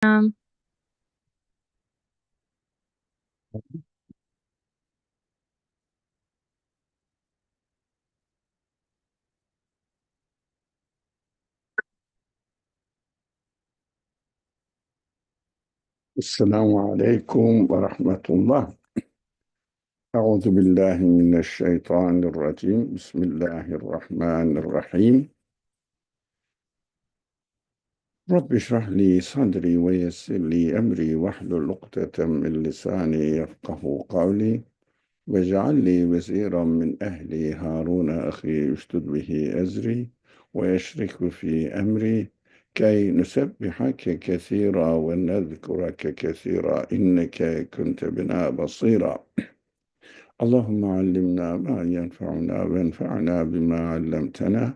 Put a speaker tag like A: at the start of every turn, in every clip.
A: Um,
B: السلام عليكم ورحمة الله. أعوذ بالله من الشيطان الرجيم. بسم الله الرحمن الرحيم. رب اشرح لي صدري ويسر لي أمري واحلل عقدة من لساني يفقه قولي واجعل لي وزيرا من أهلي هارون أخي اشدد به أزري ويشرك في أمري كي نسبحك كثيرا ونذكرك كثيرا إنك كنت بنا بصيرا. اللهم علمنا ما ينفعنا وانفعنا بما علمتنا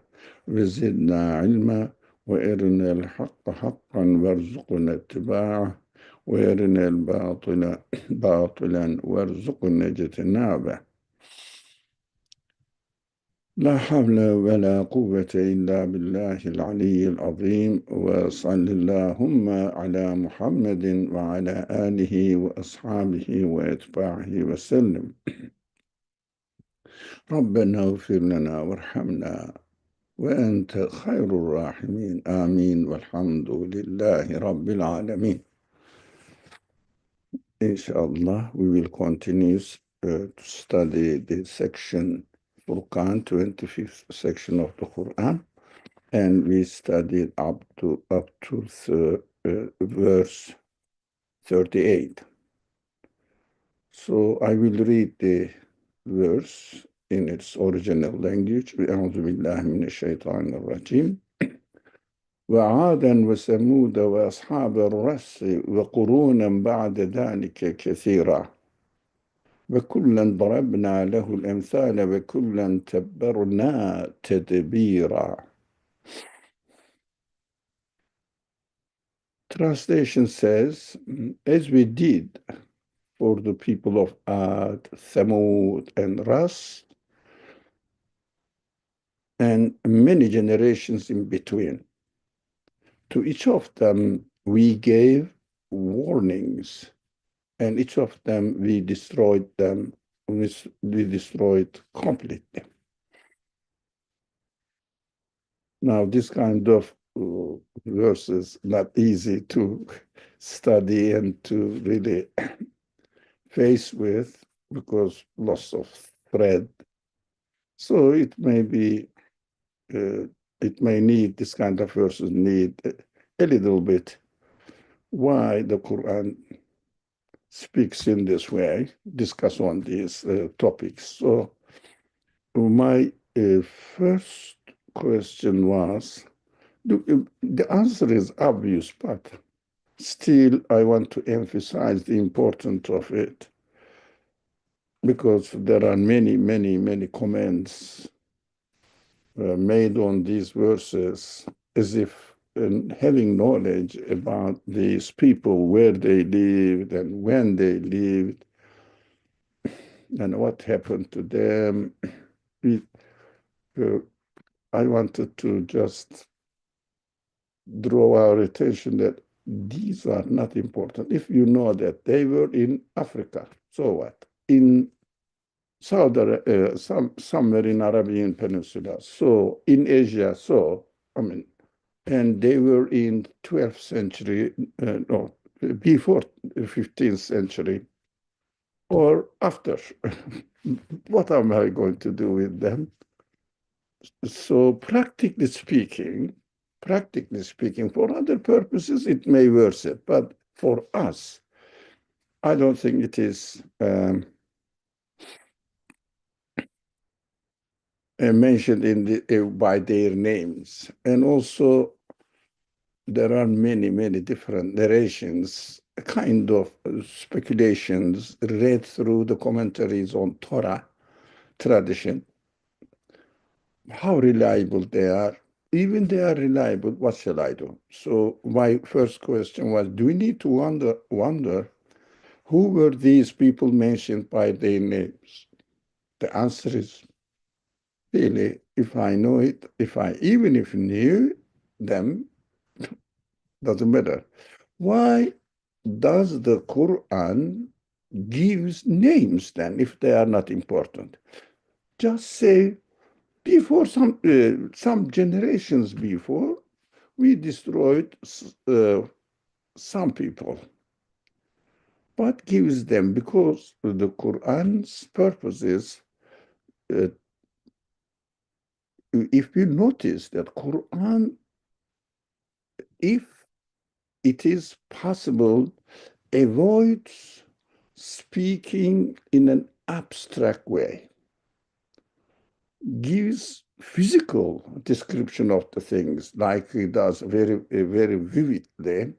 B: وزدنا علما وارنا الحق حقا وارزقنا اتباعه وارنا الباطل باطلا وارزقنا اجتنابه. لا حول ولا قوة إلا بالله العلي العظيم، وصل اللهم على محمد وعلى آله وأصحابه وأتباعه وسلم. ربنا اغفر لنا وارحمنا وأنت خير الراحمين. آمين والحمد لله رب العالمين. Inshallah, we will continue to study the section Furqan, 25th section of the Quran, and we studied up to verse 38. So I will read the verse in its original language. أعوذ بالله من الشيطان الرجيم. وعادا وثمود وأصحاب الرس وقرونا بعد ذلك كثيرا وكلا ضربنا له الأمثال وكلا تبرنا تدبيرا. Translation says, as we did for the people of Ad, Thamud, and Ras, and many generations in between. To each of them we gave warnings, and each of them we destroyed completely. Now, this kind of verses not easy to study and to really face with because loss of thread. So it may be, it may need, this kind of verses need a little bit why the Quran speaks in this way, discuss on these topics. So my first question was, the answer is obvious, but still I want to emphasize the importance of it because there are many, many, many comments made on these verses as if having knowledge about these people, where they lived and when they lived and what happened to them. Uh, I wanted to just draw our attention that these are not important. If you know that they were in Africa, so what? In somewhere in Arabian Peninsula, so in Asia, so, I mean, and they were in 12th century, no, before 15th century, or after. What am I going to do with them? So practically speaking, for other purposes, it may worse it, but for us, I don't think it is mentioned in by their names. And also, there are many, many different narrations, kind of speculations read through the commentaries on Torah tradition, how reliable they are. Even they are reliable, what shall I do? So my first question was, do we need to wonder who were these people mentioned by their names? The answer is really, if I know it, even if knew them, doesn't matter. why does the Quran gives names then if they are not important? Just say before some generations before we destroyed some people. What gives them? Because the Quran's purpose is, uh, if you notice that Quran, if it is possible, avoids speaking in an abstract way, gives physical description of the things, like he does very vividly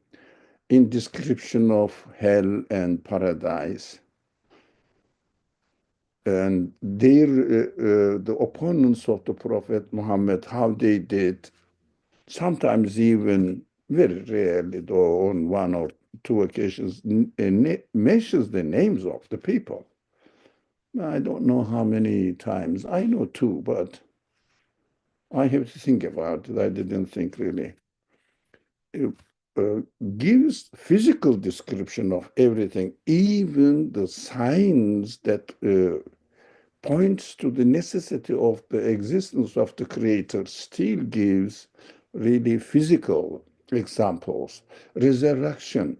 B: in description of hell and paradise. And the opponents of the Prophet Muhammad, how they did, sometimes even very rarely, though on one or two occasions, mentions the names of the people. I don't know how many times. I know two, but I have to think about it. I didn't think really. It gives physical description of everything, even the signs that points to the necessity of the existence of the Creator, still gives really physical examples. Resurrection,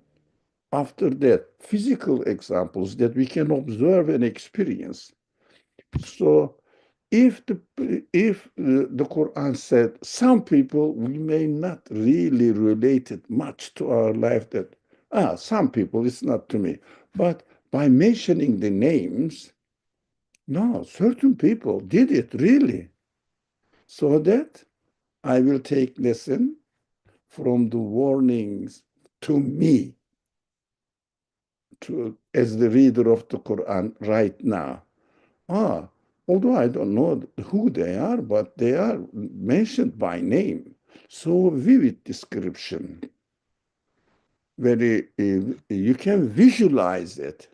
B: after that, physical examples that we can observe and experience. So if the Quran said some people, we may not really relate it much to our life, that some people, it's not to me. But by mentioning the names, no, certain people did it really. So that I will take lesson from the warnings to me, as the reader of the Quran right now. Ah, although I don't know who they are, but they are mentioned by name. So vivid description. Very, you can visualize it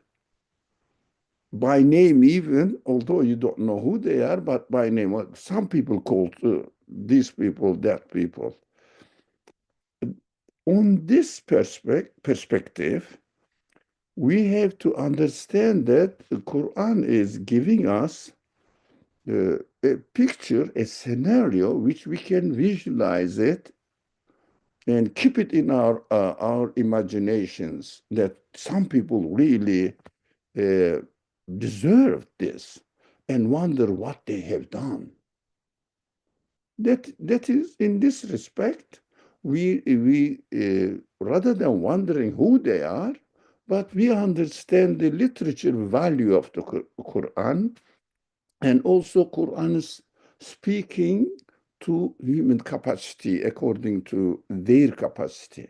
B: by name, even although you don't know who they are, but by name. Some people call these people that people. On this perspective, we have to understand that the Quran is giving us a picture, a scenario which we can visualize it and keep it in our imaginations, that some people really uh, deserve this, and wonder what they have done. That is, in this respect, we rather than wondering who they are, but we understand the literature value of the Quran, and also Quran is speaking to human capacity according to their capacity.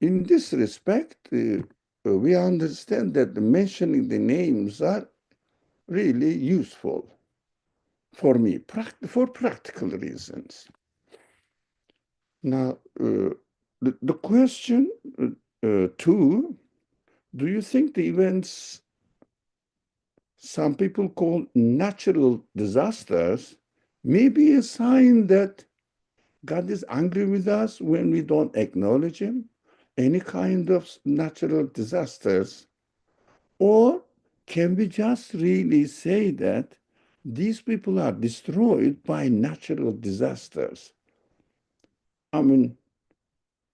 B: In this respect, we understand that mentioning the names are really useful for me, for practical reasons. Now, the question two, do you think the events some people call natural disasters may be a sign that God is angry with us when we don't acknowledge Him? Any kind of natural disasters? Or can we just really say that these people are destroyed by natural disasters? I mean,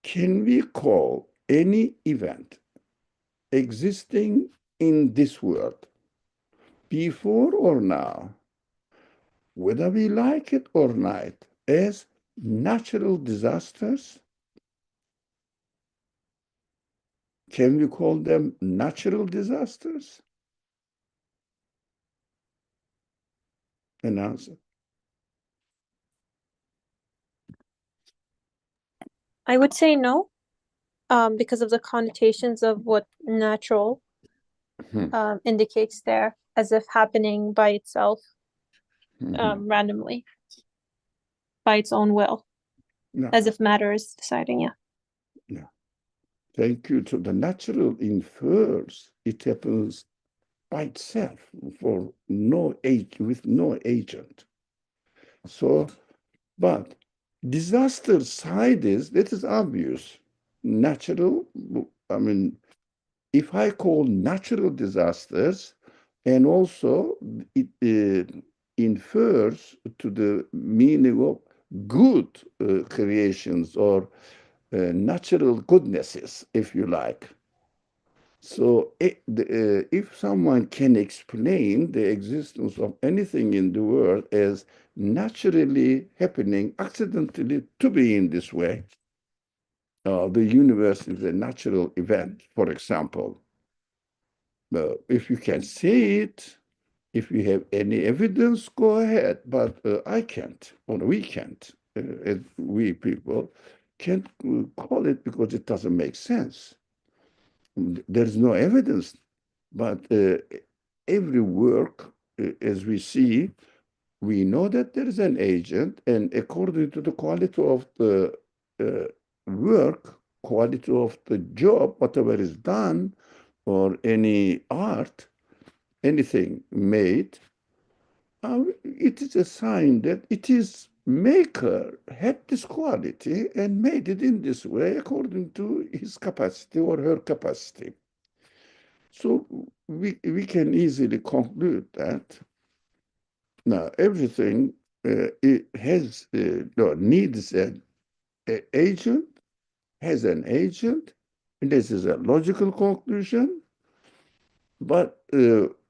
B: can we call any event existing in this world, before or now, whether we like it or not, as natural disasters? Can we call them natural disasters? An answer.
A: I would say no, because of the connotations of what natural indicates there, as if happening by itself, randomly, by its own will,
B: No,
A: as if matter is deciding. Yeah.
B: no. Thank you. So the natural infers it happens by itself for no age with no agent. So, but disaster side is that is obvious. natural, I mean, if I call natural disasters, and also it infers to the meaning of good creations or natural goodnesses, if you like. So if someone can explain the existence of anything in the world as naturally happening, accidentally to be in this way, the universe is a natural event, for example. If you can say it, if you have any evidence, go ahead. But I can't, or we can't, as we people can't call it because it doesn't make sense. There's no evidence. But every work, as we see, we know that there is an agent, and according to the quality of the work, quality of the job, whatever is done, or any art, anything made, it is a sign that it is maker had this quality and made it in this way according to his capacity or her capacity. So we can easily conclude that now everything it has no, needs an agent, has an agent, and this is a logical conclusion. But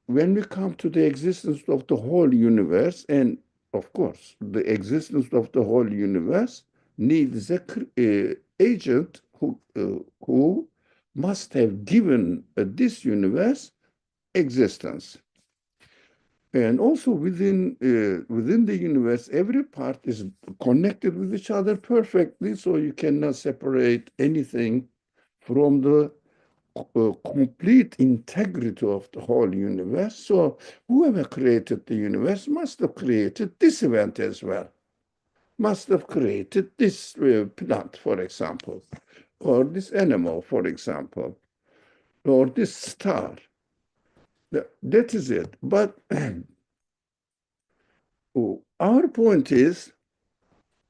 B: when we come to the existence of the whole universe, and of course, the existence of the whole universe needs a agent who must have given this universe existence. And also within the universe, every part is connected with each other perfectly, so you cannot separate anything from the complete integrity of the whole universe. So whoever created the universe must have created this event as well, must have created this plant, for example, or this animal, for example, or this star. That is it. But our point is,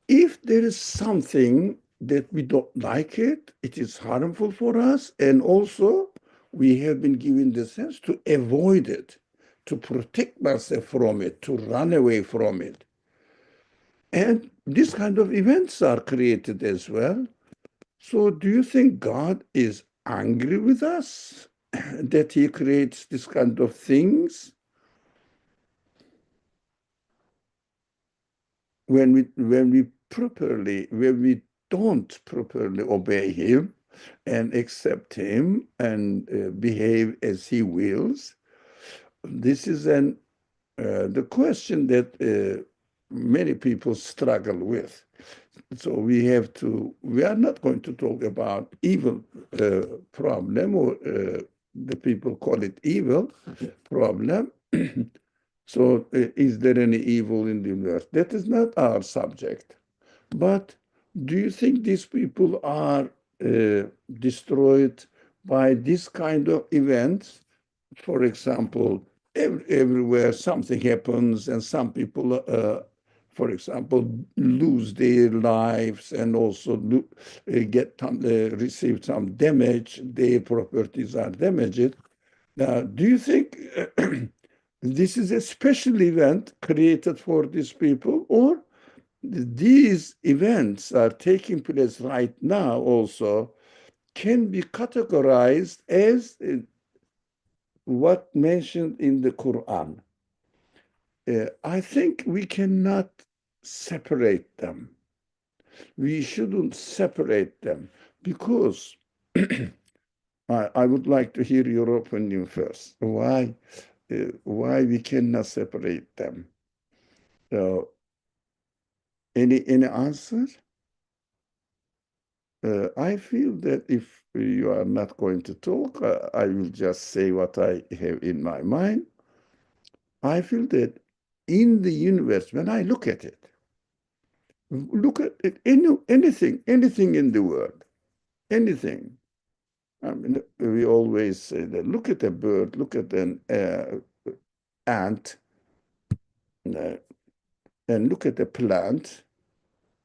B: if there is something that we don't like it is harmful for us, and also we have been given the sense to avoid it, to protect ourselves from it, to run away from it. And these kind of events are created as well. So do you think God is angry with us that he creates this kind of things? When we don't properly obey him and accept him and behave as he wills, this is the question that many people struggle with. So we are not going to talk about evil problem, or the people call it evil problem. So is there any evil in the universe? That is not our subject. But do you think these people are destroyed by this kind of events? For example, everywhere something happens and some people, for example, lose their lives and also receive some damage, their properties are damaged. Now, do you think this is a special event created for these people, or these events are taking place right now also can be categorized as what mentioned in the Qur'an? I think we cannot separate them. We shouldn't separate them because I would like to hear your opinion first. Why we cannot separate them? Any answer? I feel that if you are not going to talk, I will just say what I have in my mind. I feel that in the universe, when I look at it, look at it, anything in the world, anything. I mean, we always say that look at a bird, look at an ant, uh, and look at a plant,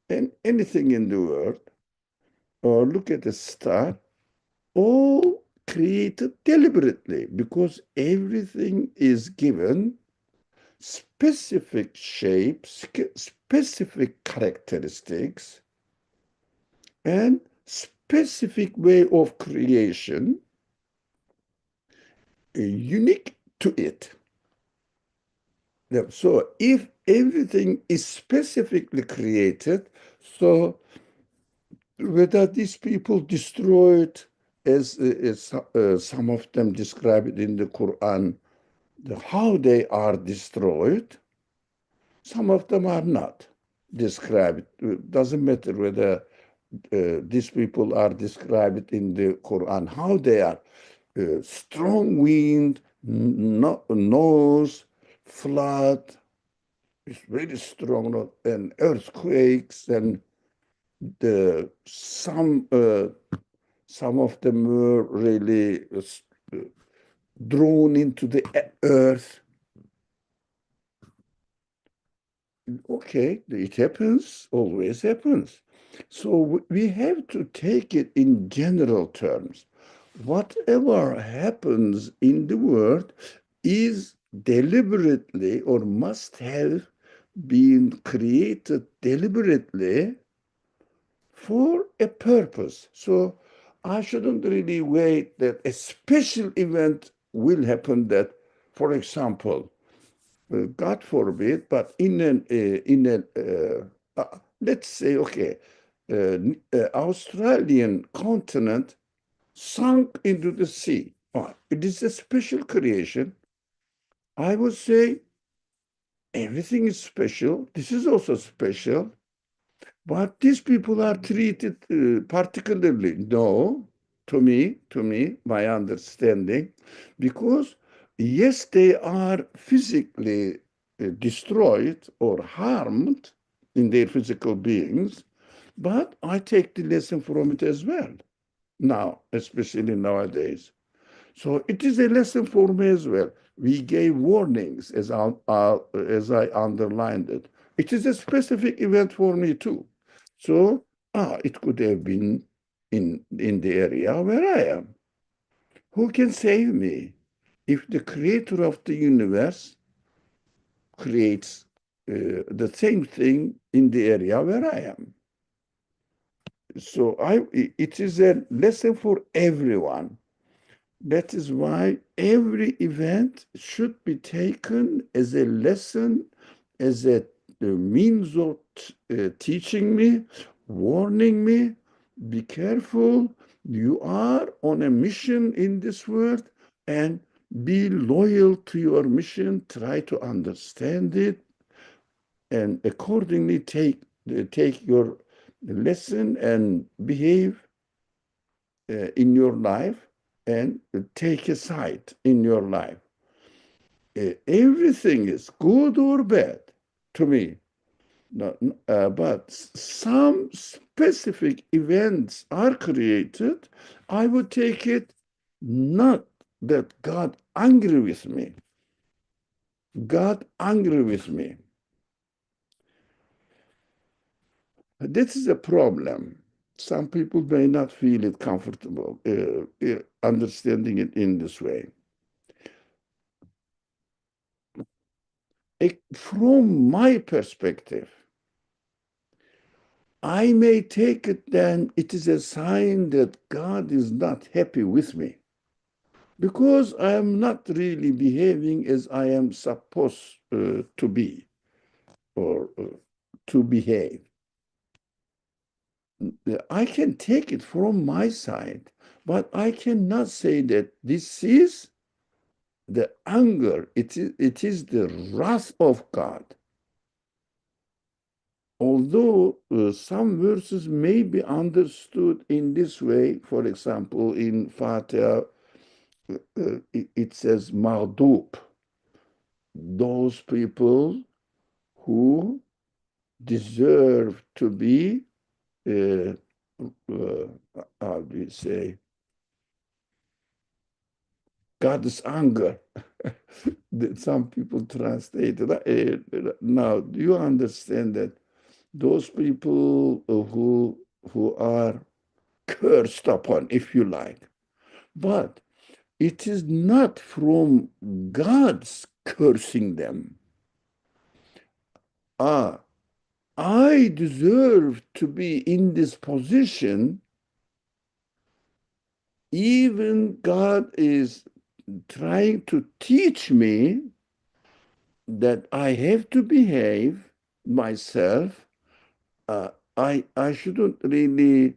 B: and anything in the world. or look at a star, all created deliberately because everything is given specific shapes, specific characteristics, and specific way of creation unique to it. So if everything is specifically created, so whether these people destroyed, as some of them describe it in the Quran, how they are destroyed, some of them are not described. It doesn't matter whether these people are described in the Quran, how they are. Strong wind, nose, flood, it's very strong, and earthquakes, and some of them were really drawn into the earth. Okay, it happens, always happens. So we have to take it in general terms. Whatever happens in the world is deliberately or must have been created deliberately for a purpose. So I shouldn't really wait that a special event will happen that, for example, God forbid, but let's say, okay, Australian continent sunk into the sea. Oh, it is a special creation. I would say everything is special. This is also special. But these people are treated particularly. No, to me, my understanding, because yes, they are physically destroyed or harmed in their physical beings, but I take the lesson from it as well. Now, especially nowadays. So it is a lesson for me as well. We gave warnings, as I underlined it. It is a specific event for me too. So it could have been in the area where I am. Who can save me? If the creator of the universe creates the same thing in the area where I am. So it is a lesson for everyone. That is why every event should be taken as a lesson, as a means of teaching me, warning me, be careful. You are on a mission in this world, and be loyal to your mission. Try to understand it, and accordingly take your lesson and behave in your life, and take a side in your life. Everything is good or bad to me. No, but some specific events are created. I would take it not that God angry with me. God angry with me. This is a problem. Some people may not feel it comfortable understanding it in this way. From my perspective, I may take it then it is a sign that God is not happy with me because I am not really behaving as I am supposed to be or to behave. I can take it from my side, but I cannot say that this is the anger, it is the wrath of God. Although some verses may be understood in this way, for example, in Fatiha, it says Mardub, those people who deserve to be, how do you say, God's anger. Some people translate it. Now, do you understand that those people who are cursed upon, if you like. But it is not from God's cursing them. I deserve to be in this position. Even God is trying to teach me that I have to behave myself. I shouldn't really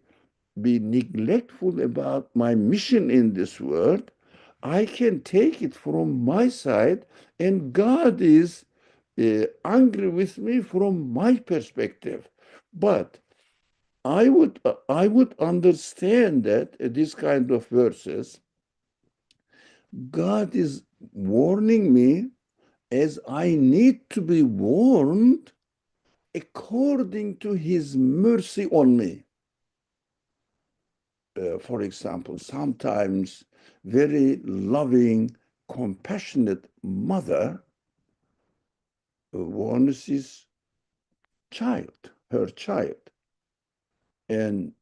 B: be neglectful about my mission in this world. I can take it from my side, and God is angry with me from my perspective. But I would understand that this kind of verses, God is warning me as I need to be warned according to his mercy on me. For example, sometimes very loving, compassionate mother warns his child, her child, and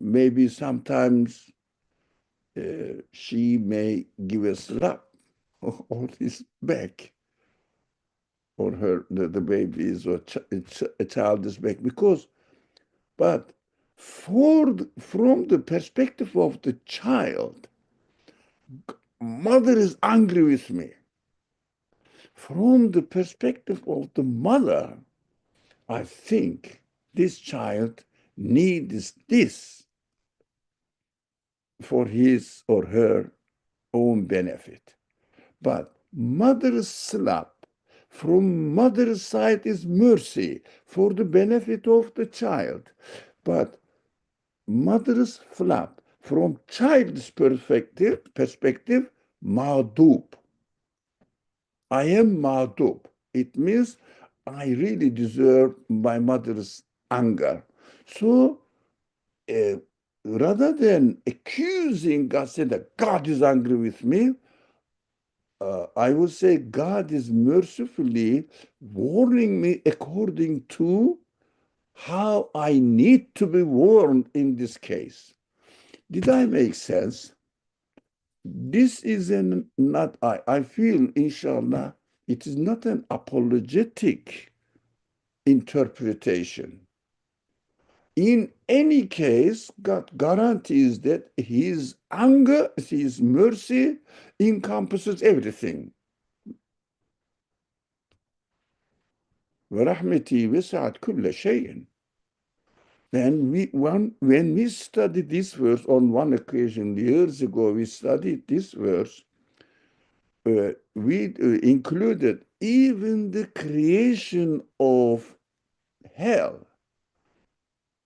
B: maybe sometimes she may give a slap on his back, or the baby's or a child's back, but from the perspective of the child, mother is angry with me. From the perspective of the mother, I think this child needs this for his or her own benefit. But mother's slap from mother's side is mercy for the benefit of the child. But mother's flap from child's perspective, ma'dub. I am ma'dub. It means I really deserve my mother's anger. So rather than accusing God, saying that God is angry with me, I would say God is mercifully warning me according to how I need to be warned in this case. Did I make sense? This is not, I feel, inshallah, it is not an apologetic interpretation. In any case, God guarantees that his anger, his mercy encompasses everything. وَرَحْمَتِي وَسَعَتْ كُلَّ شَيْءٍ. And when we studied this verse on one occasion years ago, we studied this verse, we included even the creation of hell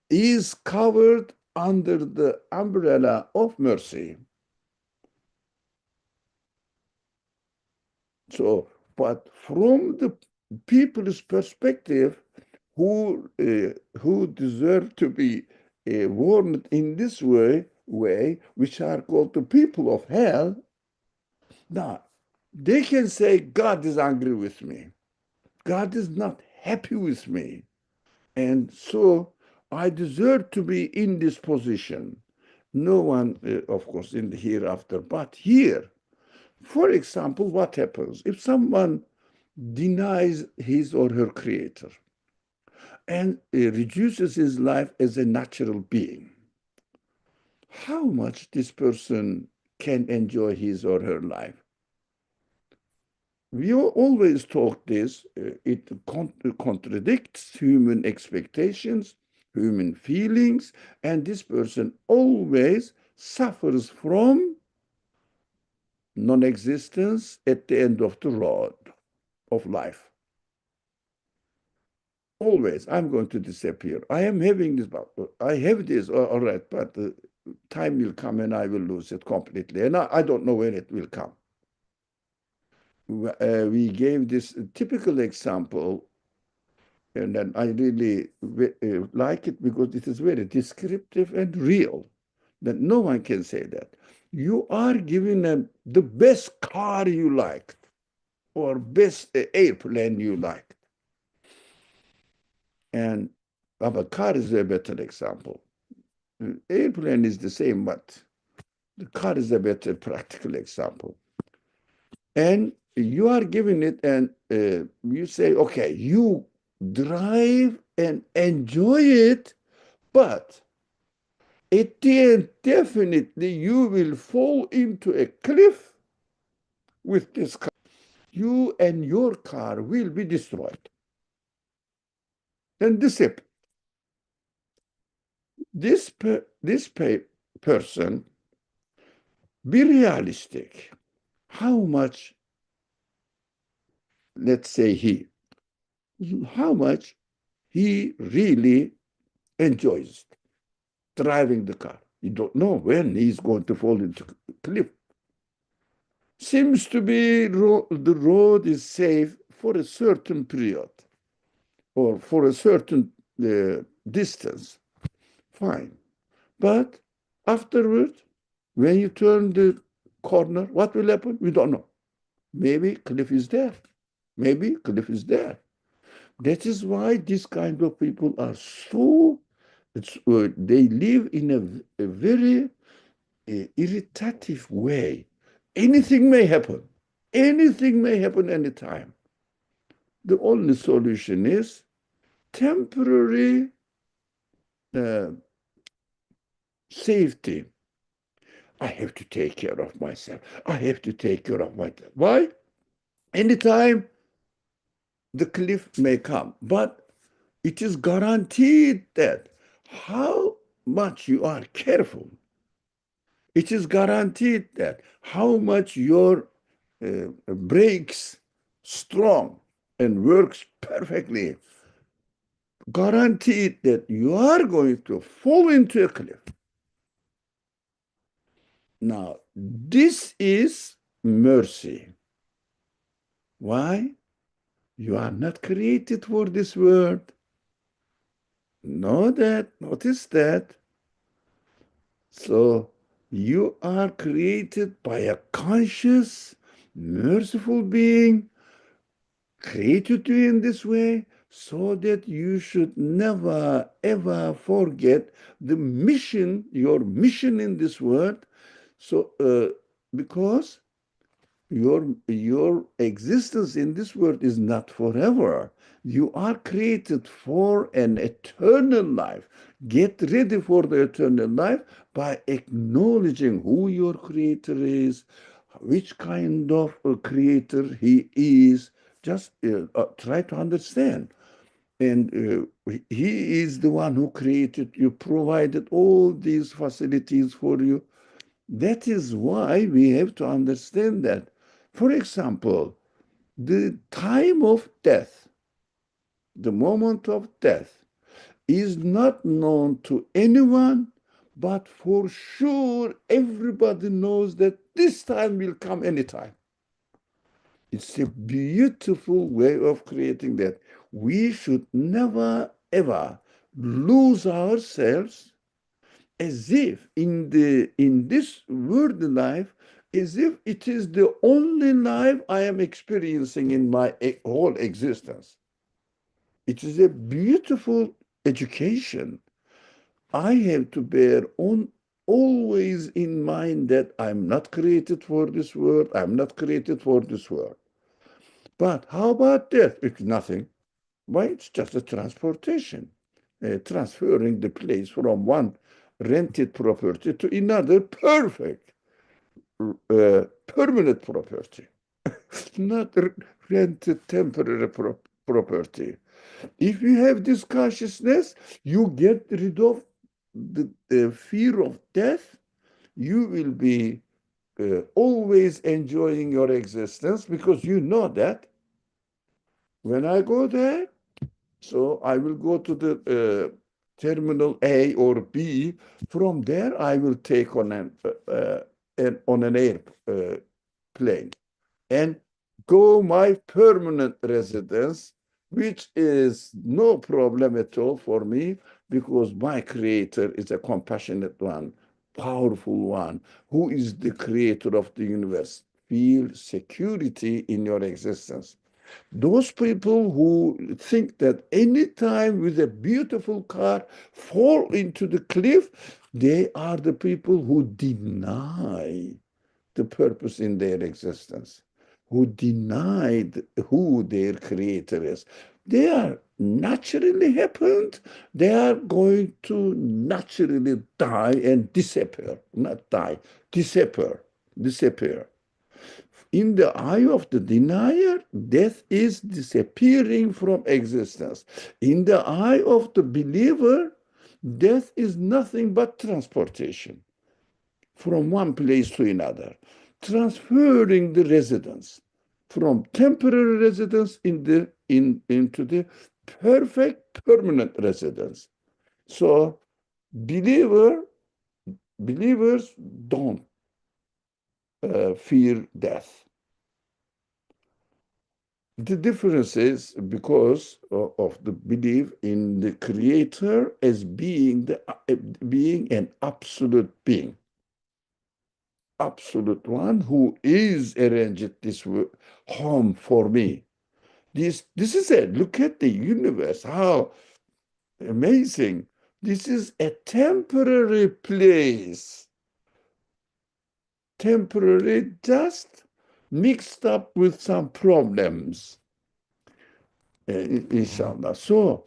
B: is covered under the umbrella of mercy. So, but from the people's perspective, who deserve to be warned in this way, which are called the people of hell, now they can say God is angry with me. God is not happy with me. And so I deserve to be in this position. No one, of course, in the hereafter, but here. For example, what happens if someone denies his or her creator and reduces his life as a natural being? How much this person can enjoy his or her life? We always talk this, it contradicts human expectations, human feelings, and this person always suffers from non-existence at the end of the road of life. Always, I'm going to disappear. I am having this, I have this, all right, but time will come and I will lose it completely. And I don't know when it will come. We gave this typical example, and then I really like it because it is very descriptive and real, that no one can say that. You are given the best car you liked or best airplane you liked. And a car is a better example. Airplane is the same, but the car is a better practical example. And you are giving it, and you say, okay, you drive and enjoy it, but at the end, definitely you will fall into a cliff with this car. You and your car will be destroyed. And this person, be realistic. How much, let's say how much he really enjoys driving the car. You don't know when he's going to fall into a cliff. Seems to be the road is safe for a certain period or for a certain distance. Fine. But afterward, when you turn the corner, what will happen? We don't know. Maybe cliff is there. Maybe cliff is there. That is why these kind of people are so, they live in a very irritative way. Anything may happen. Anything may happen anytime. The only solution is temporary safety. I have to take care of myself. I have to take care of myself. Why? Anytime the cliff may come, but it is guaranteed that how much you are careful, it is guaranteed that how much your brakes strong and works perfectly, guaranteed that you are going to fall into a cliff. Now, this is mercy. Why? You are not created for this world. Notice that. So you are created by a conscious, merciful being, created you in this way, so that you should never, ever forget the mission, your mission in this world. So, because your existence in this world is not forever. You are created for an eternal life. Get ready for the eternal life by acknowledging who your creator is, which kind of a creator he is. Just try to understand. And he is the one who created you, provided all these facilities for you. That is why we have to understand that. For example, the time of death, the moment of death, is not known to anyone, but for sure everybody knows that this time will come anytime. It's a beautiful way of creating that. We should never, ever lose ourselves as if in this world life, as if it is the only life I am experiencing in my whole existence. It is a beautiful education. I have to bear on always in mind that I'm not created for this world. I'm not created for this world. But how about death? It's nothing. Why? It's just a transportation, transferring the place from one rented property to another perfect, permanent property, not rented temporary property. If you have this consciousness, you get rid of the fear of death. You will be always enjoying your existence because you know that when I go there, so I will go to the terminal A or B. From there, I will take on an airplane and go my permanent residence, which is no problem at all for me because my creator is a compassionate one, powerful one, who is the creator of the universe. Feel security in your existence. Those people who think that any time with a beautiful car fall into the cliff, they are the people who deny the purpose in their existence, who denied who their creator is. They are naturally happened. They are going to naturally die and disappear, not die, disappear. In the eye of the denier, death is disappearing from existence. In the eye of the believer, death is nothing but transportation from one place to another, transferring the residence from temporary residence into the perfect permanent residence. So believers don't fear death. The difference is because of the belief in the Creator as being an absolute being, absolute one who is arranged this home for me. This is it. Look at the universe. How amazing! This is a temporary place, temporary, just mixed up with some problems. Inshallah. So,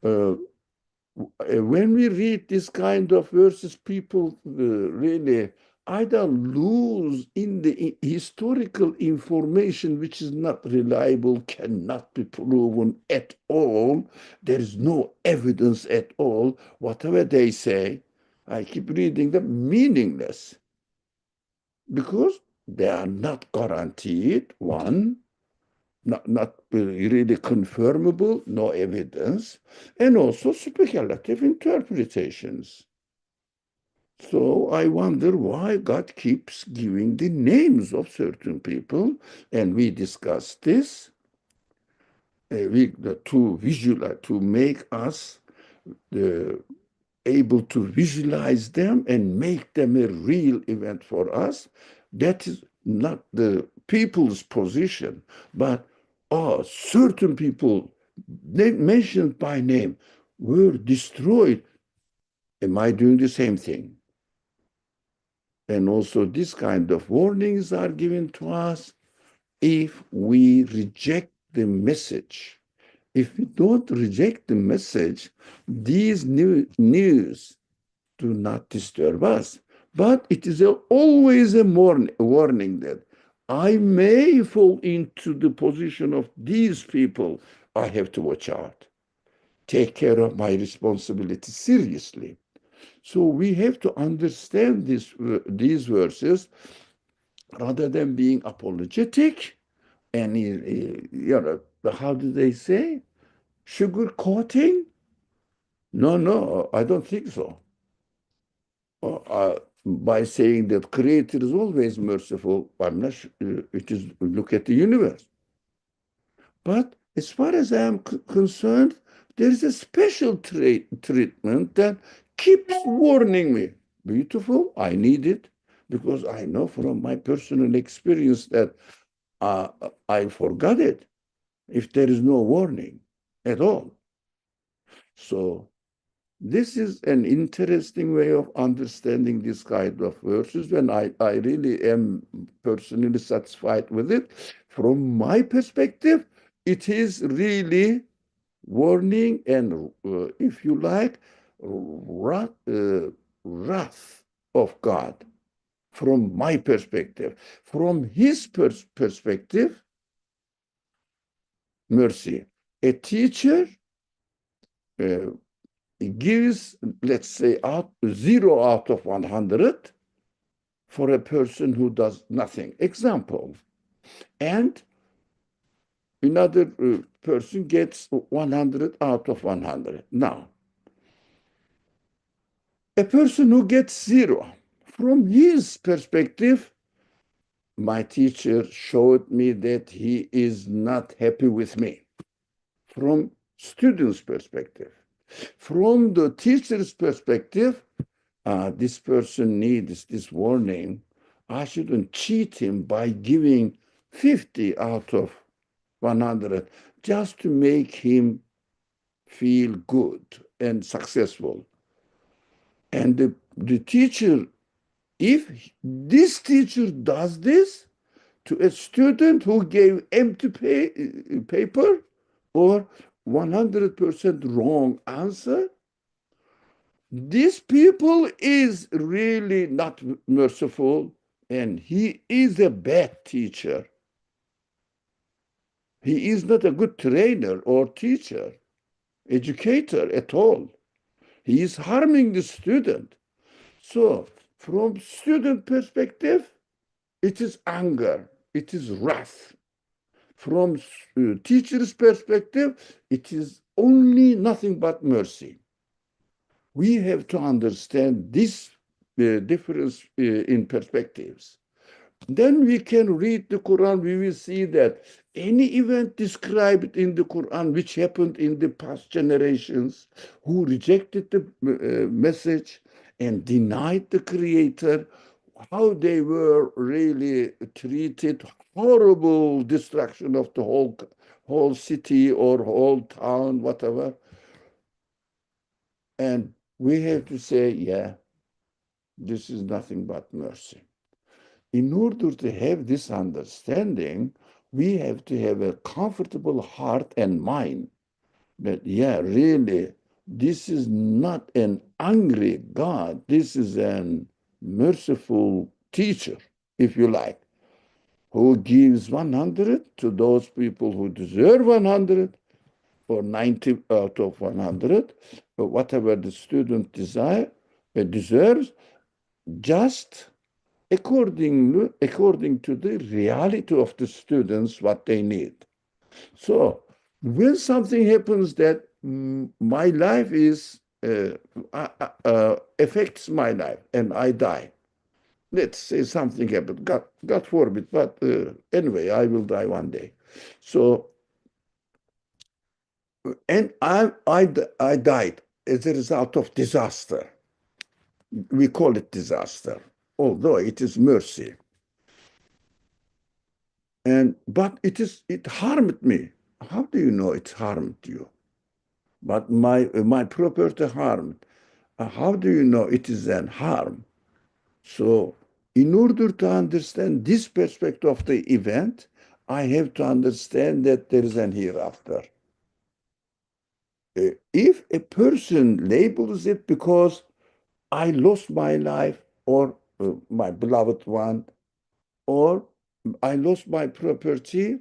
B: when we read this kind of verses, people really either lose in the historical information, which is not reliable, cannot be proven at all. There is no evidence at all. Whatever they say, I keep reading them, meaningless, because they are not guaranteed, one, not really confirmable, no evidence, and also speculative interpretations. So I wonder why God keeps giving the names of certain people, and we discussed this to make us able to visualize them and make them a real event for us. That is not the people's position, but certain people mentioned by name were destroyed. Am I doing the same thing? And also this kind of warnings are given to us if we reject the message. If we don't reject the message, these news do not disturb us. But it is always a warning that I may fall into the position of these people. I have to watch out. Take care of my responsibility seriously. So we have to understand these verses rather than being apologetic and, how do they say? Sugarcoating? No, I don't think so. By saying that Creator is always merciful, I'm not sure. It is, look at the universe. But as far as I am concerned, there is a special treatment that keeps warning me. Beautiful, I need it, because I know from my personal experience that I forgot it if there is no warning at all. So this is an interesting way of understanding this kind of verses, and I really am personally satisfied with it. From my perspective, it is really warning and, if you like, wrath of God. From my perspective, from his perspective, mercy. A teacher gives, let's say, 0 out of 100 for a person who does nothing. Example. And another person gets 100 out of 100. Now, a person who gets 0, from his perspective, my teacher showed me that he is not happy with me. From student's perspective. From the teacher's perspective, this person needs this warning. I shouldn't cheat him by giving 50 out of 100, just to make him feel good and successful. And the teacher, if this teacher does this to a student who gave empty paper or 100% wrong answer, this people is really not merciful, and he is a bad teacher. He is not a good trainer or teacher, educator at all. He is harming the student. So from student perspective, it is anger, it is wrath. From teacher's perspective, it is only nothing but mercy. We have to understand this difference in perspectives. Then we can read the Quran, we will see that any event described in the Quran which happened in the past generations, who rejected the message and denied the Creator, how they were really treated, horrible destruction of the whole city or whole town, whatever. And we have to say, yeah, this is nothing but mercy. In order to have this understanding, we have to have a comfortable heart and mind that, yeah, really, this is not an angry God. This is an merciful teacher, if you like, who gives 100 to those people who deserve 100 or 90 out of 100, or whatever the student deserves, just according to the reality of the students, what they need. So when something happens that my life is affects my life and I die, let's say something happened, God forbid, but anyway, I will die one day. So, and I died as a result of disaster. We call it disaster, although it is mercy. But it harmed me. How do you know it harmed you? But my property harmed. How do you know it is an harm? So in order to understand this perspective of the event, I have to understand that there is an hereafter. If a person labels it because I lost my life or my beloved one, or I lost my property,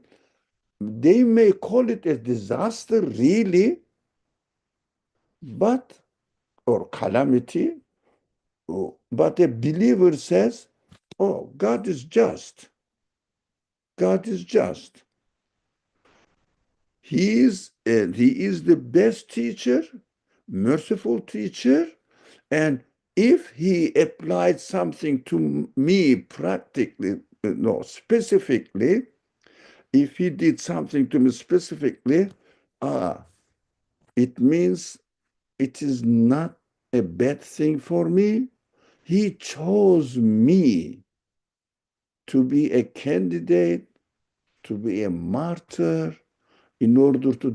B: they may call it a disaster, really, but, or calamity, but a believer says, oh, God is just. God is just. He is the best teacher, merciful teacher, and if he applied something to me practically, no, specifically, if he did something to me specifically, it means it is not a bad thing for me. He chose me to be a candidate, to be a martyr, in order to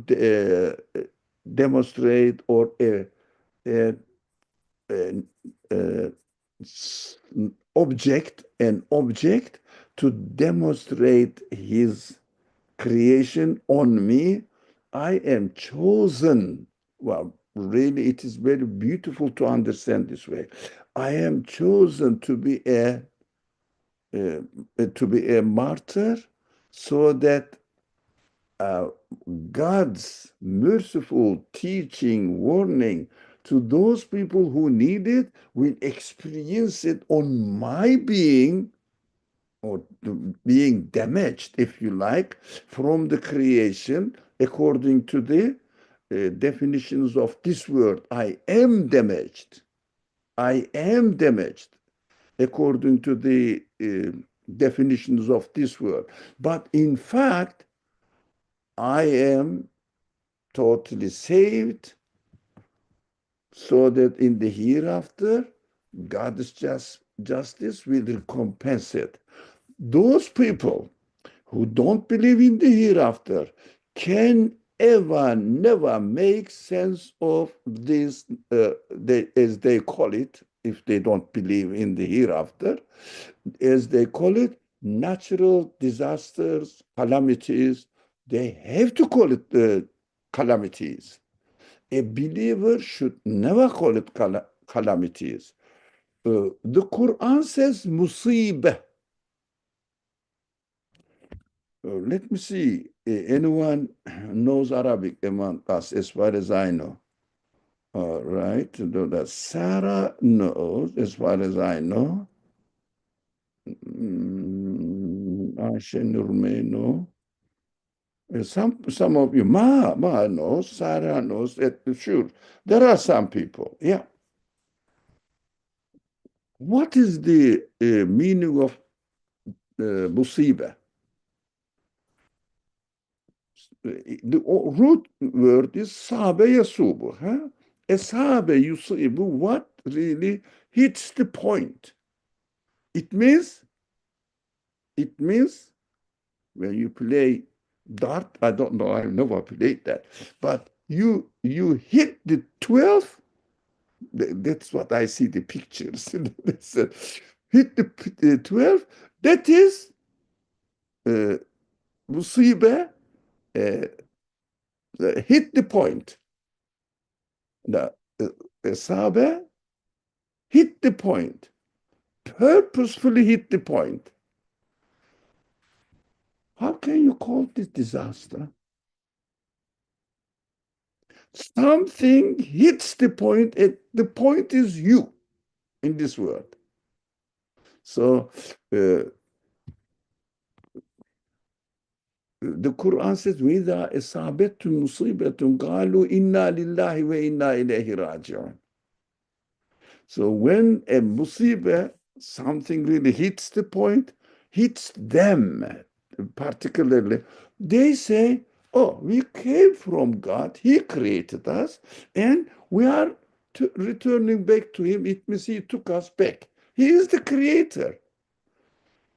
B: demonstrate or an object to demonstrate his creation on me. I am chosen. Well, really, it is very beautiful to understand this way. I am chosen to be a martyr, so that God's merciful teaching, warning to those people who need it will experience it on my being, or being damaged, if you like, from the creation, according to the definitions of this word. I am damaged. I am damaged according to the definitions of this word. But in fact, I am totally saved, so that in the hereafter, God's justice will recompense it. Those people who don't believe in the hereafter can ever, never make sense of this, as they call it, if they don't believe in the hereafter, as they call it, natural disasters, calamities. They have to call it calamities. A believer should never call it calamities. The Quran says musibah. Let me see. Anyone knows Arabic among us, as far as I know? All right. That Sarah knows, as far as I know. Ayşe Nur may know. Some of you, Ma knows, Sarah knows. Sure, there are some people. Yeah. What is the meaning of musibah? The root word is sabe yasubu. Huh? A sabe yusibu, what really hits the point? It means when you play dart, I don't know, I've never played that, but you hit the 12, that's what I see the pictures. Hit the 12, that is musibe, hit the point. The sabe hit the point, purposefully hit the point. How can you call this disaster? Something hits the point, and the point is you in this world. So the Quran says, وَإِذَا أَصَابَتْهُمْ مُصِيبَةٌ قَالُوا إِنَّا لِلَّهِ وَإِنَّا إِلَيْهِ رَاجِعُونَ. So when a musibah, something really hits the point, hits them particularly, they say, oh, we came from God, He created us, and we are returning back to Him. It means He took us back. He is the creator.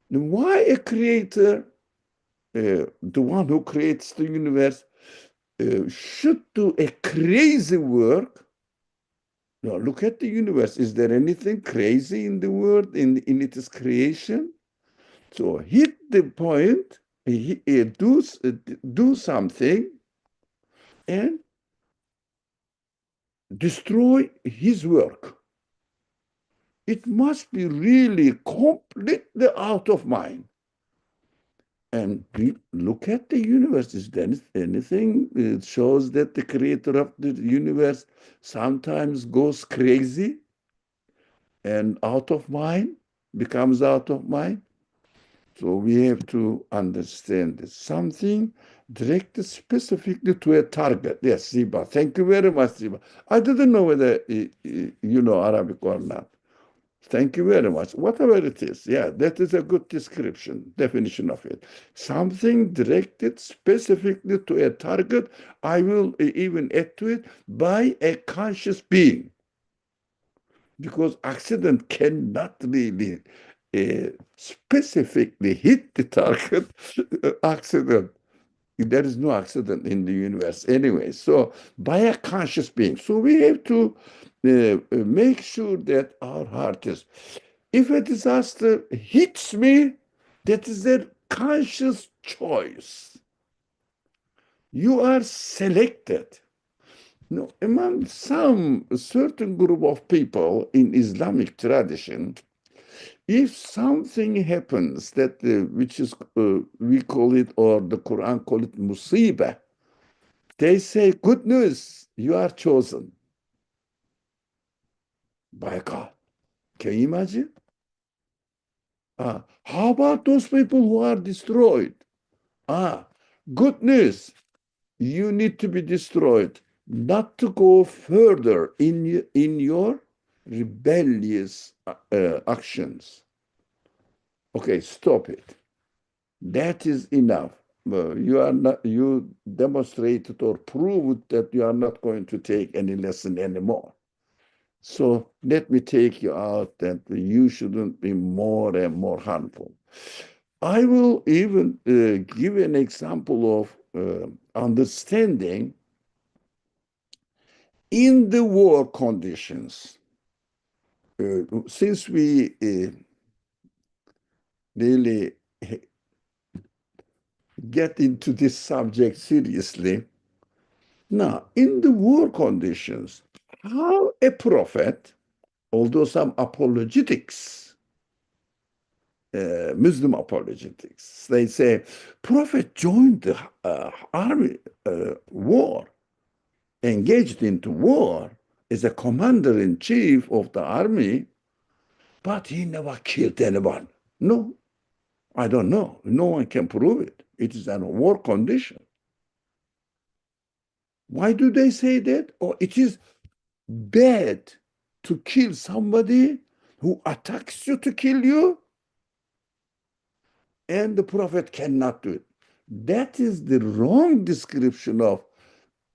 B: And why a creator, the one who creates the universe, should do a crazy work? Now, look at the universe. Is there anything crazy in the world, in its creation? So hit the point, do something, and destroy his work. It must be really completely out of mind. And we look at the universe. Is there anything that shows that the creator of the universe sometimes goes crazy and out of mind, becomes out of mind? So we have to understand this. Something directed specifically to a target. Yes, Ziba. Thank you very much, Ziba. I didn't know whether you know Arabic or not. Thank you very much. Whatever it is, yeah, that is a good definition of it. Something directed specifically to a target. I will even add to it, by a conscious being. Because accident cannot really specifically hit the target. Accident. There is no accident in the universe anyway. So by a conscious being. So we have to make sure that our heart is. If a disaster hits me, that is a conscious choice. You are selected. No, among some certain group of people in Islamic tradition, if something happens that which is we call it, or the Quran call it musibah, they say, good news, you are chosen by God. Can you imagine? How about those people who are destroyed? Good news, you need to be destroyed, not to go further in your rebellious actions. Okay, stop it. That is enough. You demonstrated or proved that you are not going to take any lesson anymore. So let me take you out that you shouldn't be more and more harmful. I will even give an example of understanding in the war conditions. Since we really get into this subject seriously, now in the war conditions, how a prophet, although some apologetics, Muslim apologetics, they say prophet joined the army war, engaged into war as a commander-in-chief of the army, but he never killed anyone. No, I don't know. No one can prove it. It is a war condition. Why do they say that? Oh, it is bad to kill somebody who attacks you to kill you, and the prophet cannot do it. That is the wrong description of,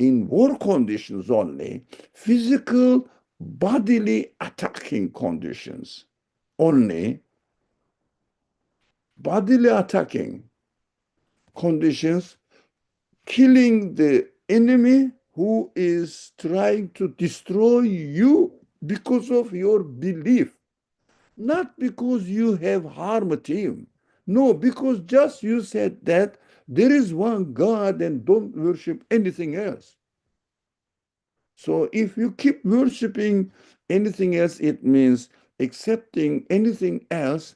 B: in war conditions only, physical, bodily attacking conditions. Only bodily attacking conditions, killing the enemy who is trying to destroy you because of your belief, not because you have harmed him. No, because just you said that there is one God and don't worship anything else. So if you keep worshiping anything else, it means accepting anything else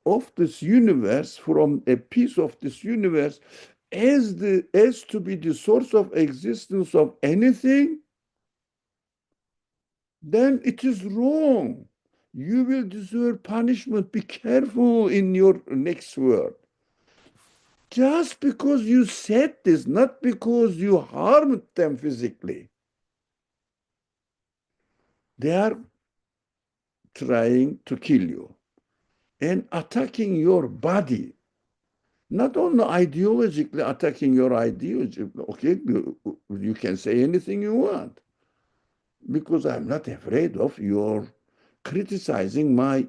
B: of this universe, from a piece of this universe, as to be the source of existence of anything, then it is wrong. You will deserve punishment. Be careful in your next word. Just because you said this, not because you harmed them physically. They are trying to kill you and attacking your body. Not only ideologically attacking your ideology. Okay, you can say anything you want, because I'm not afraid of your criticizing my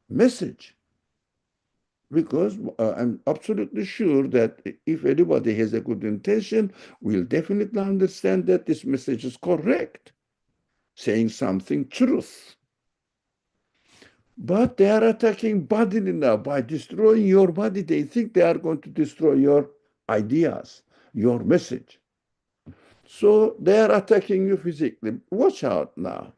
B: message. Because I'm absolutely sure that if anybody has a good intention, will definitely understand that this message is correct, saying something truth. But they are attacking bodily now. By destroying your body, they think they are going to destroy your ideas, your message. So they are attacking you physically. Watch out now.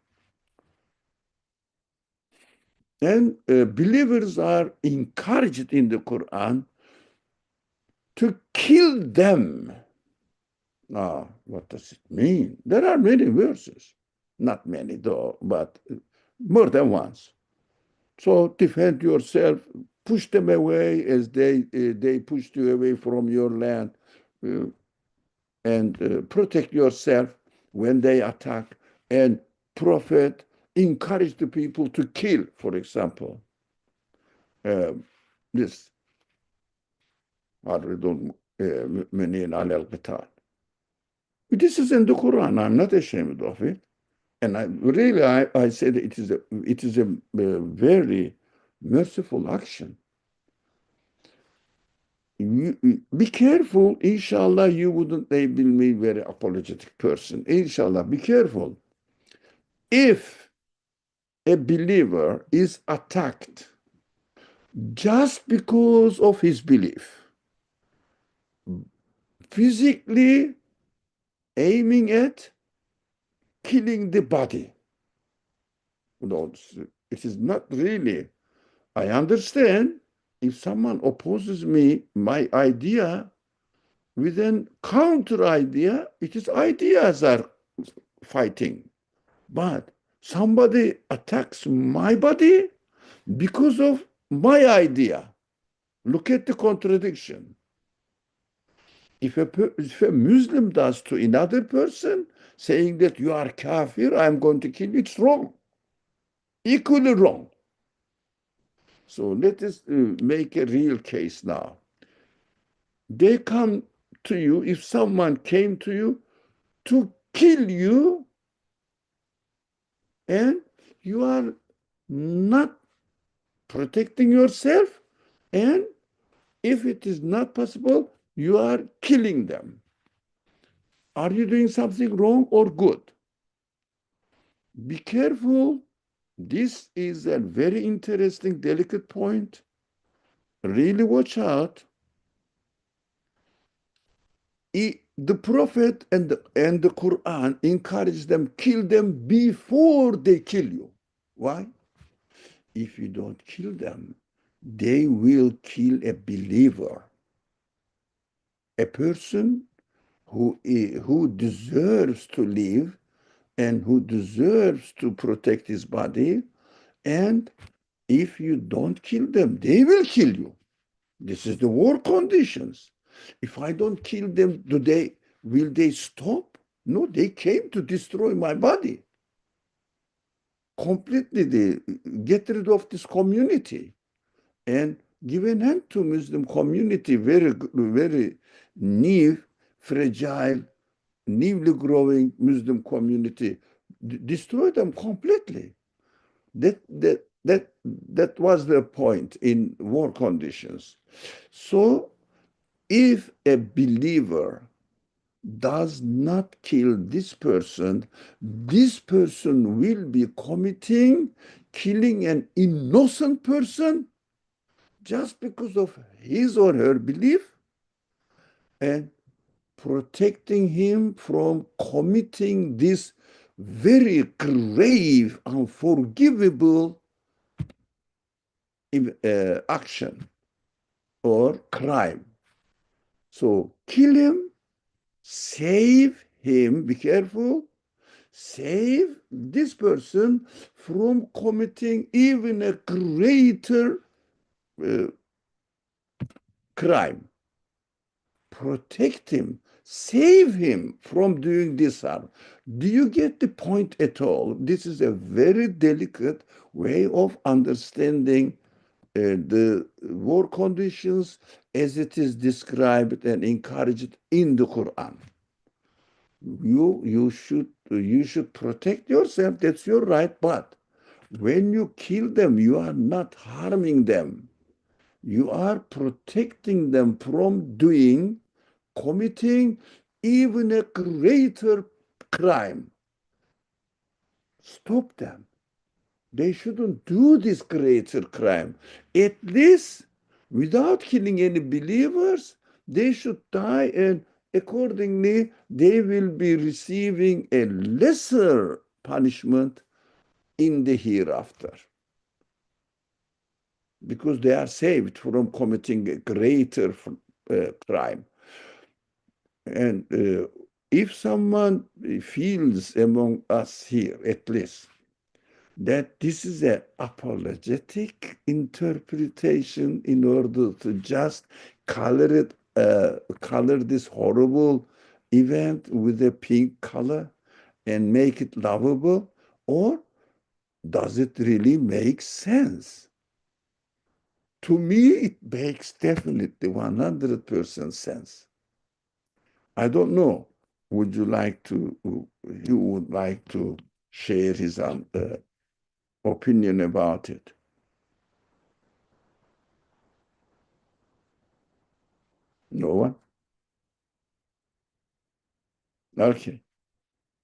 B: And believers are encouraged in the Quran to kill them. Now, what does it mean? There are many verses. Not many though, but more than once. So defend yourself, push them away as they pushed you away from your land, and protect yourself when they attack. And prophet encourage the people to kill, for example, this This is in the Quran. I'm not ashamed of it. And I say that it is a very merciful action. Be careful, inshallah, you wouldn't label me very apologetic person. Inshallah, be careful. If a believer is attacked just because of his belief, physically aiming at killing the body, no, it is not really. I understand if someone opposes me, my idea, with an counter idea, it is ideas are fighting. But somebody attacks my body because of my idea. Look at the contradiction. If a Muslim does to another person, saying that you are kafir, I'm going to kill you, it's wrong. Equally wrong. So let us make a real case now. They come to you, if someone came to you to kill you, and you are not protecting yourself, and If it is not possible, you are killing them. Are you doing something wrong or good? Be careful. This is a very interesting, delicate point. Really watch out. The Prophet and the Quran encourage them, kill them before they kill you. Why? If you don't kill them, they will kill a believer, a person who deserves to live and who deserves to protect his body. And if you don't kill them, they will kill you. This is the war conditions. If I don't kill them, will they stop? No, they came to destroy my body. Completely, they get rid of this community and give an end to Muslim community, very, very new, fragile, newly growing Muslim community. Destroy them completely. That was the point in war conditions. So if a believer does not kill this person will be killing an innocent person just because of his or her belief and protecting him from committing this very grave, unforgivable action or crime. So kill him, save him, be careful, save this person from committing even a greater crime. Protect him, save him from doing this harm. Do you get the point at all? This is a very delicate way of understanding the war conditions as it is described and encouraged in the Quran. You should protect yourself. That's your right. But when you kill them, you are not harming them. You are protecting them from committing even a greater crime. Stop them. They shouldn't do this greater crime. At least, without killing any believers, they should die, and accordingly, they will be receiving a lesser punishment in the hereafter because they are saved from committing a greater crime. And if someone feels among us here, at least, that this is an apologetic interpretation in order to just color this horrible event with a pink color and make it lovable, or does it really make sense? To me, it makes definitely 100% sense. I don't know. Would you like to? You would like to share his opinion about it? No one? Okay.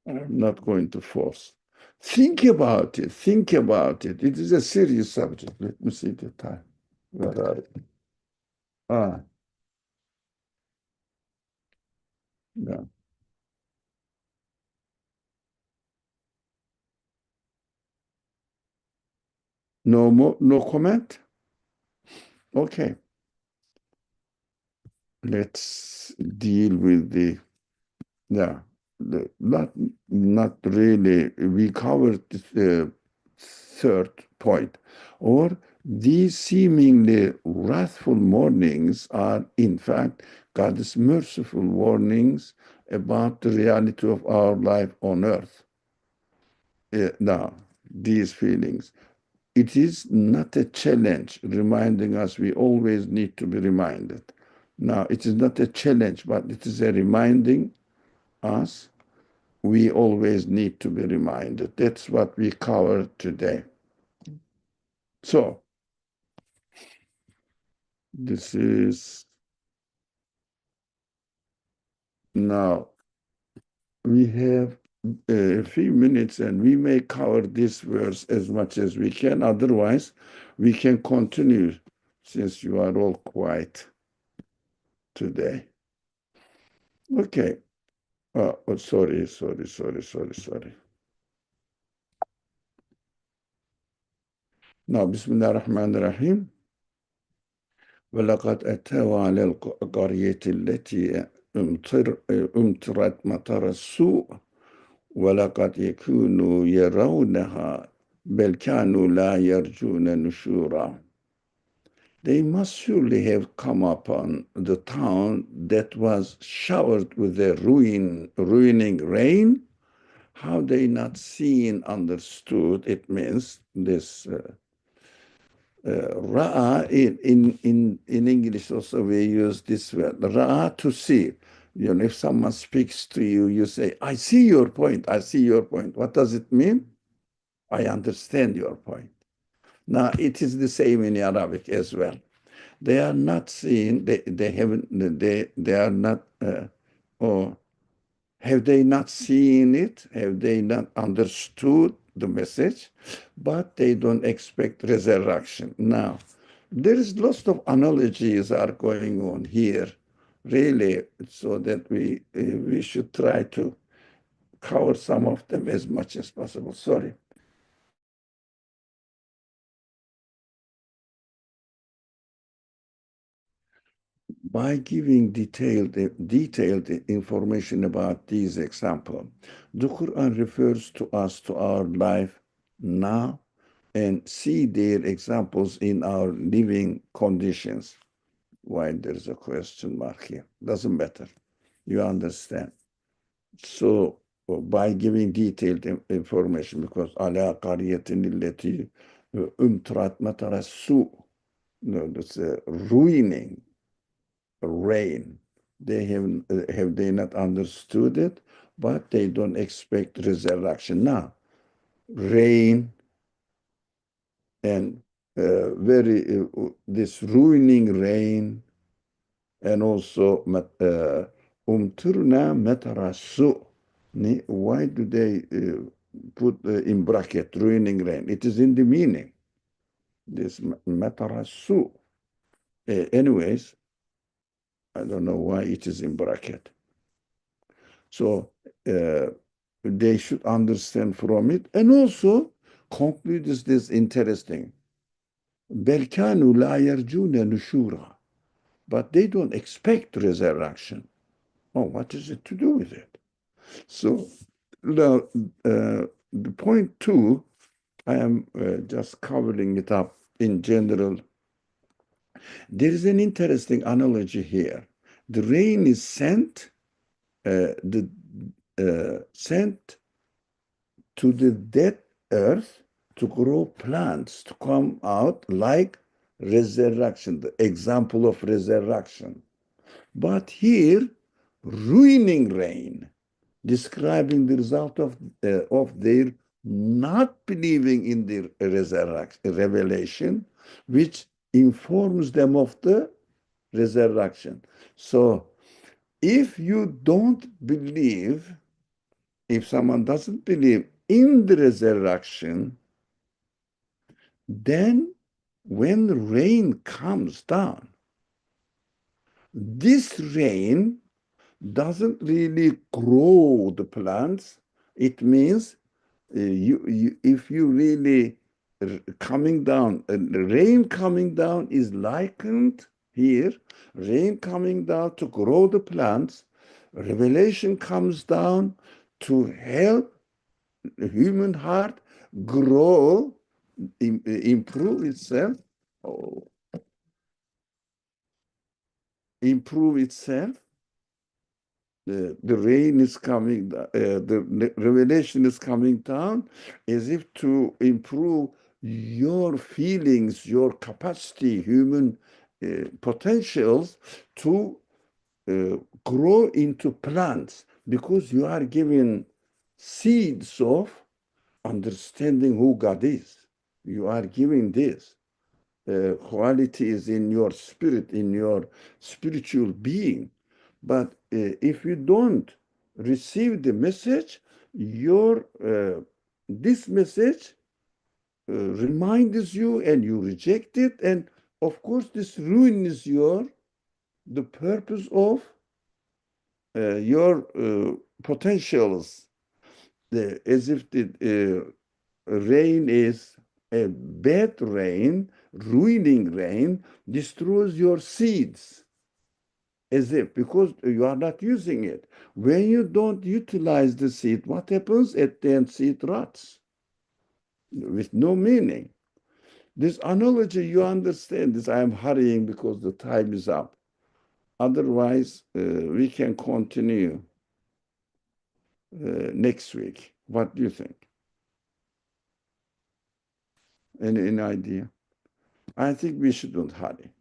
B: I'm not going to force. Think about it. Think about it. It is a serious subject. Let me see the time. Where are you? Ah, no. No more, no comment? Okay. Let's deal with yeah, not really. We covered the third point. Or these seemingly wrathful warnings are, in fact, God's merciful warnings about the reality of our life on earth. Now, these feelings. It is not a challenge reminding us we always need to be reminded. Now, it is not a challenge, but it is a reminding us we always need to be reminded. That's what we covered today. So, This is now we have a few minutes and we may cover this verse as much as we can. Otherwise, we can continue since you are all quiet today. Okay. Sorry. Now, Bismillahirrahmanirrahim. وَلَقَدْ أَتَوْا عَلَى الْقَرْيَةِ الَّتِي أُمْطِرَتْ مَطَرَ السُّوءِ وَلَقَدْ يَكُونُوا يَرَوْنَهَا بَلْ كَانُوا لَا يَرْجُونَ نُشُورًا. They must surely have come upon the town that was showered with a ruining rain. How they not seen, understood, it means this ra'a in English also we use this word, ra'a, to see. You know, if someone speaks to you, you say, I see your point, I see your point. What does it mean? I understand your point. Now, it is the same in Arabic as well. They are not seeing, they haven't, they are not, or have they not seen it? Have they not understood the message? But they don't expect resurrection. Now, there is lots of analogies are going on here, really, so that we should try to cover some of them as much as possible. Sorry. By giving detailed information about these examples, the Quran refers to us to our life now and see their examples in our living conditions. Why there's a question mark here? Doesn't matter. You understand. So by giving detailed information, because ala qariyatin illati umtrat matara su, that's ruining rain. They have they not understood it, but they don't expect resurrection. Now, rain and this ruining rain, and also umturna matarasu. Why do they put in bracket ruining rain? It is in the meaning. This matarasu. Anyways, I don't know why it is in bracket. So they should understand from it. And also conclude this interesting. بَلْ la yarjuna nushura. But they don't expect resurrection. Oh, what is it to do with it? So the point two, I am just covering it up in general. There is an interesting analogy here. The rain is sent to the dead earth to grow plants, to come out like resurrection, the example of resurrection. But here, ruining rain, describing the result of their not believing in the resurrection, revelation, which informs them of the resurrection. So if you don't believe, if someone doesn't believe in the resurrection, then when rain comes down, this rain doesn't really grow the plants. It means if you really coming down, rain coming down is likened here, rain coming down to grow the plants. Revelation comes down to help the human heart grow, improve itself, improve itself. The rain is coming, the revelation is coming down as if to improve your feelings, your capacity, human potentials to grow into plants, because you are given seeds of understanding who God is. You are giving this. qualities in your spirit, in your spiritual being. But if you don't receive the message, your this message reminds you and you reject it, and of course this ruins the purpose of your potentials. As if the rain is a bad rain, ruining rain, destroys your seeds, as if, because you are not using it. When you don't utilize the seed, what happens? At the end, seed rots with no meaning. This analogy, you understand this. I am hurrying because the time is up. Otherwise, we can continue next week. What do you think? Any idea? I think we shouldn't hurry.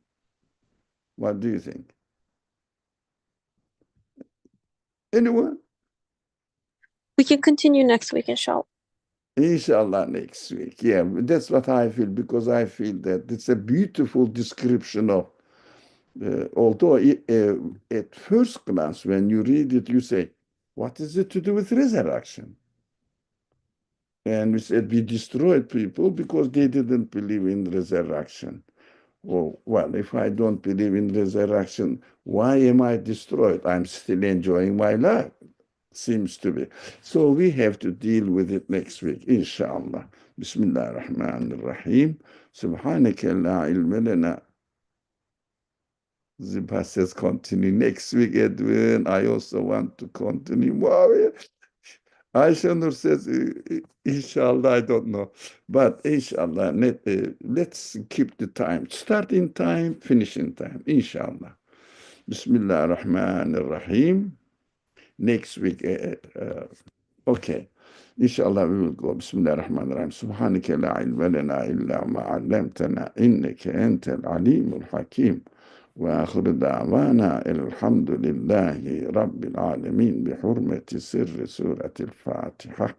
B: What do you think? Anyone?
A: We can continue next week, inshallah.
B: Inshallah, next week. Yeah, that's what I feel, because I feel that it's a beautiful description of, although at first glance, when you read it, you say, what is it to do with resurrection? And we said we destroyed people because they didn't believe in resurrection. Oh, well, if I don't believe in resurrection, why am I destroyed? I'm still enjoying my life, seems to be. So we have to deal with it next week, inshallah. Bismillah ar-Rahman ar-Rahim. Subhanaka la ilma lana. Ziba says continue next week, Edwin. I also want to continue. Wow. Ayşe Nur says, inshallah, I don't know. But inshallah, let's keep the time. Starting time, finishing time, inshallah. Bismillah ar-Rahman ar-Rahim. Next week, okay. Inshallah, we will go. Bismillah ar-Rahman ar-Rahim. Subhanaka la ilma lana illa ma 'allamtana innaka antal alimul hakim. وآخر دعوانا الحمد لله رب العالمين بحرمة سر سورة الفاتحة.